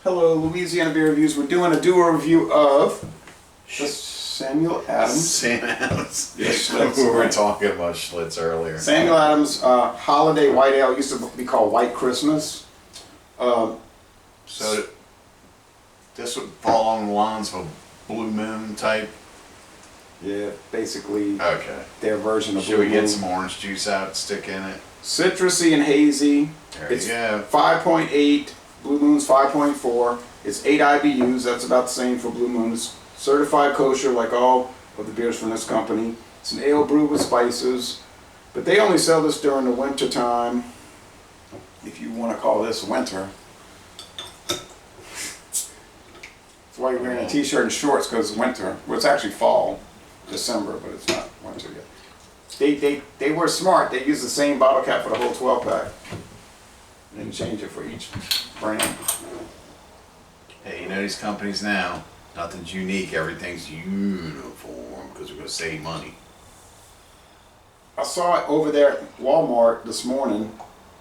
Hello, Louisiana Beer Reviews. We're doing a duo review of the Samuel Adams. Sam Adams. Yes, We were talking about Schlitz earlier. Samuel Adams Holiday White Ale. Used to be called White Christmas. So this would fall on the lines of a Blue Moon type. Yeah, basically Okay. their version of Should Blue we get Moon. some orange juice out, stick in it? Citrusy and hazy. There It's you go. 5.8. Blue Moon's 5.4. It's 8 IBUs. That's about the same for Blue Moon. It's certified kosher, like all of the beers from this company. It's an ale brewed with spices, but they only sell this during the winter time, if you want to call this winter. That's why you're wearing a t-shirt and shorts, because it's winter. Well, it's actually fall, December, but it's not winter yet. They were smart. They used the same bottle cap for the whole 12-pack. And change it for each brand. Hey, you know these companies now, nothing's unique, everything's uniform because we're going to save money. I saw it over there at Walmart this morning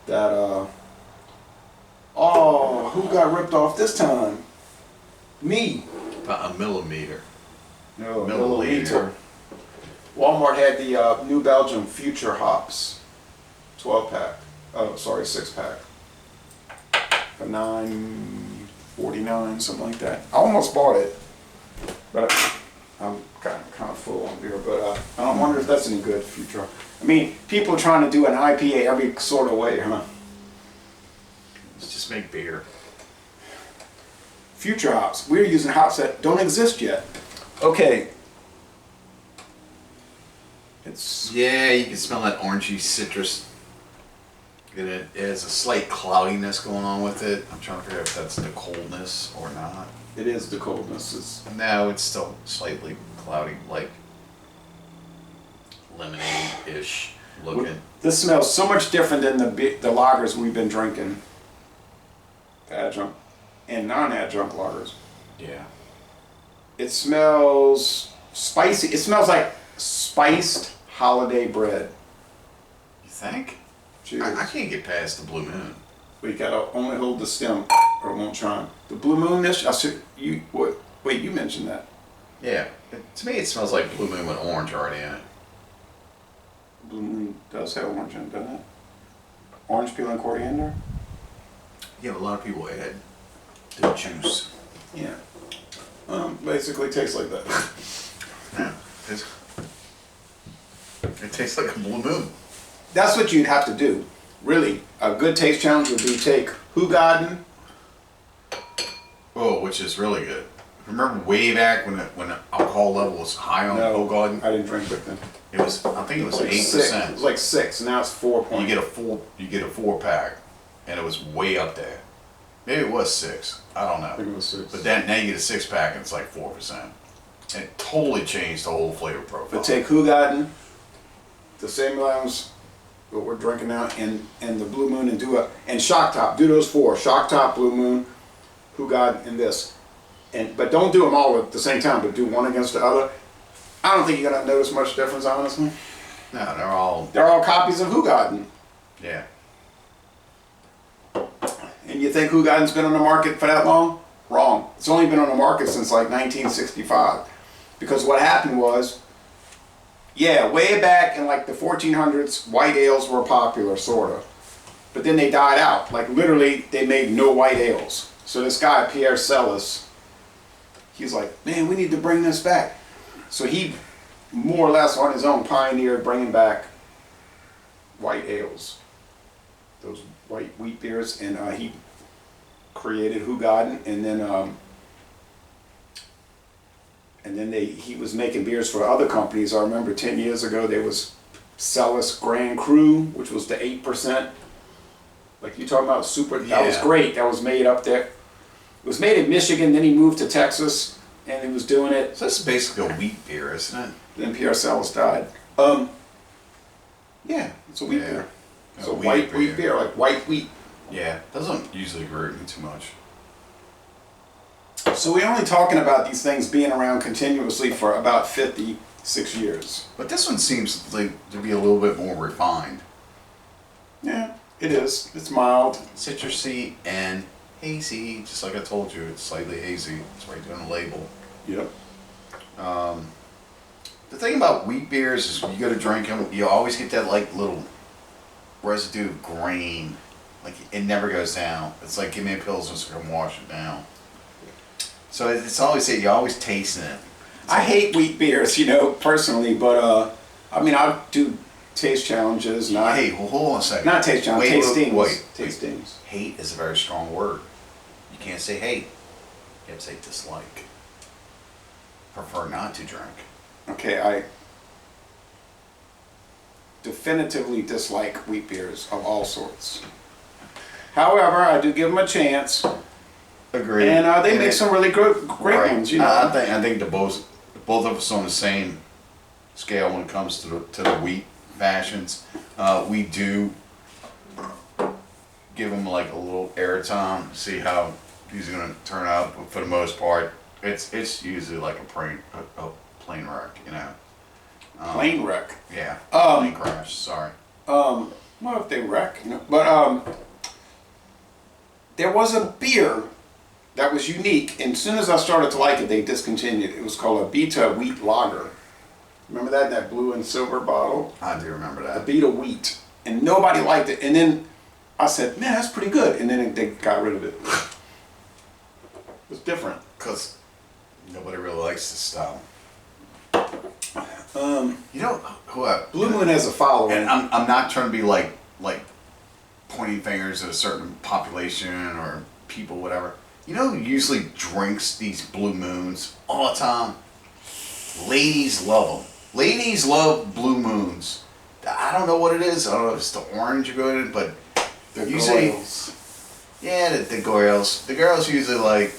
that, oh, who got ripped off this time? Me. About a millimeter. No, Milliliter. Walmart had the New Belgium Future Hops 12-pack. Oh, sorry, 6-pack. For $9.49, something like that. I almost bought it, but I'm kind of full on beer. But I don't wonder if that's any good. Future. I mean, people are trying to do an IPA every sort of way, huh? Let's just make beer. Future hops. We're using hops that don't exist yet. Okay. It's Yeah, you can smell that orangey citrus. It has a slight cloudiness going on with it. I'm trying to figure out if that's the coldness or not. It is the coldness. It's No, it's still slightly cloudy, like lemonade-ish looking. This smells so much different than the lagers we've been drinking. The adjunct and non-adjunct lagers. Yeah. It smells spicy. It smells like spiced holiday bread. You think? Cheers. I can't get past the Blue Moon. We gotta only hold the stem or it won't chime. The Blue Moon dish. I said you. What? Wait, you mentioned that. Yeah. To me, it smells like Blue Moon with orange already in it. Blue Moon does have orange in it, doesn't it? Orange peel and coriander. Yeah, but a lot of people add the juice. Yeah. Basically tastes like that. Yeah. It tastes like a Blue Moon. That's what you'd have to do. Really, a good taste challenge would be take Hoegaarden. Oh, which is really good. Remember way back when the alcohol level was high on Hoegaarden? I didn't drink it then. It was, I think it was Like 8%. It was like 6. Now it's 4 You point. get a 4-pack, and it was way up there. Maybe it was 6. I don't I think know. it was 6. But then now you get a 6-pack, and it's like 4%. And it totally changed the whole flavor profile. But take Hoegaarden, the Samuel Adams, what we're drinking now, and the Blue Moon, and Shock Top. Do those 4: Shock Top, Blue Moon, Hoegaarden, and this. But don't do them all at the same time. But do one against the other. I don't think you're gonna notice much difference, honestly. No, They're all copies of Hoegaarden. yeah. And you think Hoegaarden's been on the market for that long? Wrong. It's only been on the market since like 1965. Because what happened was, yeah, way back in like the 1400s, white ales were popular, sort of. But then they died out. Like literally, they made no white ales. So this guy, Pierre Celis, he's like, man, we need to bring this back. So he, more or less on his own, pioneered bringing back white ales. Those white wheat beers, and he created Hoegaarden, and then he was making beers for other companies. I remember 10 years ago there was Celis Grand Cru, which was the 8%. Like you talking about super, that was great. That was made up there. It was made in Michigan, then he moved to Texas, and he was doing it. So this is basically a wheat beer, isn't it? Then Pierre Celis died. Yeah, it's a wheat beer. It's a white wheat beer, like white wheat. Yeah, doesn't usually agree with me too much. So we're only talking about these things being around continuously for about 56 years. But this one seems like to be a little bit more refined. Yeah, it is. It's mild. Citrusy and hazy, just like I told you, it's slightly hazy. It's right there on the label. Yep. The thing about wheat beers is when you go to drink them, you always get that like little residue of grain. Like it never goes down. It's like give me a Pilsner so I can wash it down. So it's always you always tasting it. I hate wheat beers, you know, personally, but I mean, I do taste challenges. Not Hey, well, hold on a second. not taste challenges. Tastings. Wait. Tastings. Hate is a very strong word. You can't say hate. You have to say dislike. Prefer not to drink. Okay, I definitively dislike wheat beers of all sorts. However, I do give them a chance, Agreed. and they make some really great Right. ones. You know, I think the both of us on the same scale when it comes to the wheat fashions. We do give them like a little airtime, see how these are going to turn out. But for the most part, it's usually like a plane wreck, you know. plane wreck. Yeah. Plane crash. Sorry. Well, if they wreck, you know. But there was a beer that was unique, and as soon as I started to like it, they discontinued. It was called a Beta Wheat Lager. Remember that blue and silver bottle? I do remember A that. Beta Wheat, and nobody liked it. And then I said, "Man, that's pretty good." And then they got rid of it. It was different. Because nobody really likes this style. You know who Blue Moon has a following. And I'm not trying to be like pointing fingers at a certain population or people, whatever. You know who usually drinks these Blue Moons all the time? Ladies love them. Ladies love Blue Moons. I don't know what it is. I don't know if it's the orange you're going in, but The usually, Goyles. yeah, the girls. The girls usually like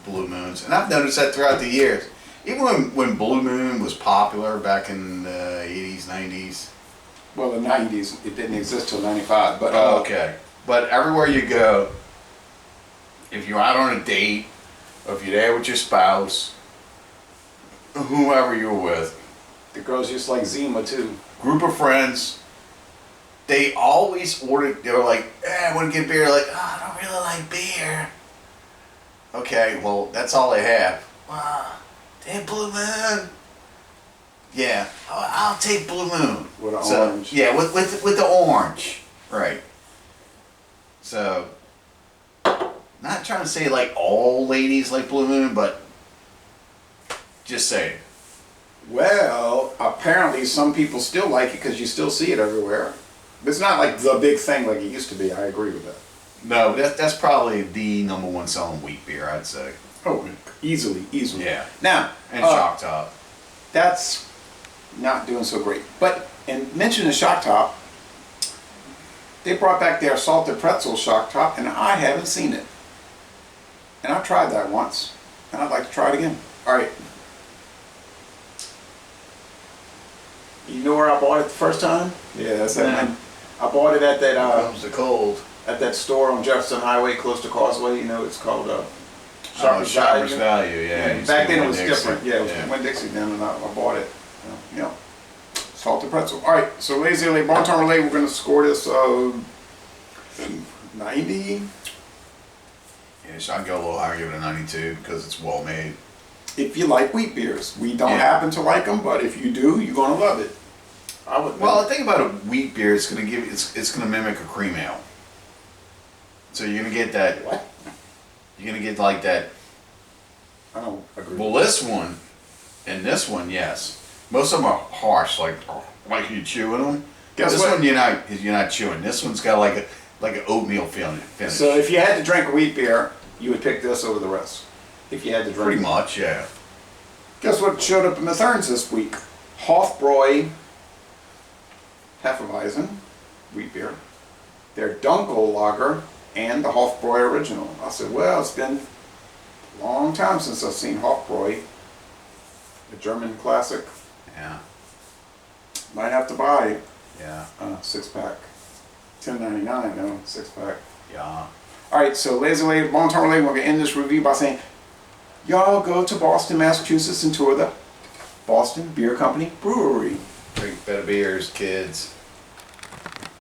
Blue Moons, and I've noticed that throughout the years. Even when Blue Moon was popular back in the 80s, 90s. Well, the 90s, it didn't exist till 95. But Okay. But everywhere you go, if you're out on a date, or if you're there with your spouse, whoever you're with, the girls just like Zima too. group of friends, they always ordered, they were like, I want to get beer. Like, I don't really like beer. Okay, well, that's all they have. They have Blue Moon. Yeah, I'll take Blue Moon. With an orange. Yeah, with the orange. Right. So, not trying to say like all ladies like Blue Moon, but just saying. Well, apparently some people still like it because you still see it everywhere. It's not like the big thing like it used to be. I agree with that. No, that's probably the number one selling wheat beer, I'd say. Oh, easily. Yeah. Now, And Shock Top. that's not doing so great. But, and mention the Shock Top, they brought back their salted pretzel Shock Top, and I haven't seen it. And I tried that once, and I'd like to try it again. All right. You know where I bought it the first time? Yeah, that's that. Yeah. I bought it at that Comes the cold. at that store on Jefferson Highway, close to Causeway. You know, it's called Shoppers Value, yeah. Yeah, used back to be then it was Winn-Dixie. different. Yeah, it was Winn-Dixie then, and I bought it. You know, salted pretzel. All right, so Lazy Lake Bon-Ton Relay, we're going to score this 90. Yeah, so I'd go a little higher, give it a 92 because it's well made. If you like wheat beers, we don't Yeah. happen to like them, but if you do, you're going to love it. I would. Well, the thing about a wheat beer, it's gonna mimic a cream ale. So you're gonna get that. What? You're gonna get like that. I don't agree. Well, this one and this one, yes. Most of them are harsh, like you chewing them. Guess this what? one you're not chewing. This one's got like an oatmeal finish. So if you had to drink a wheat beer, you would pick this over the rest. If you had to drink. Pretty much, yeah. Guess what showed up in the Therns this week? Hofbräu Hefeweizen, wheat beer, their Dunkel Lager, and the Hofbräu Original. I said, well, it's been a long time since I've seen Hofbräu, the German classic. Yeah. Might have to buy Yeah. a 6-pack. $10.99 though, 6-pack. Yeah. Alright, so Lazy Lady, Bon-Ton Relay, we're going to end this review by saying, y'all go to Boston, Massachusetts and tour the Boston Beer Company Brewery. Drink better beers, kids.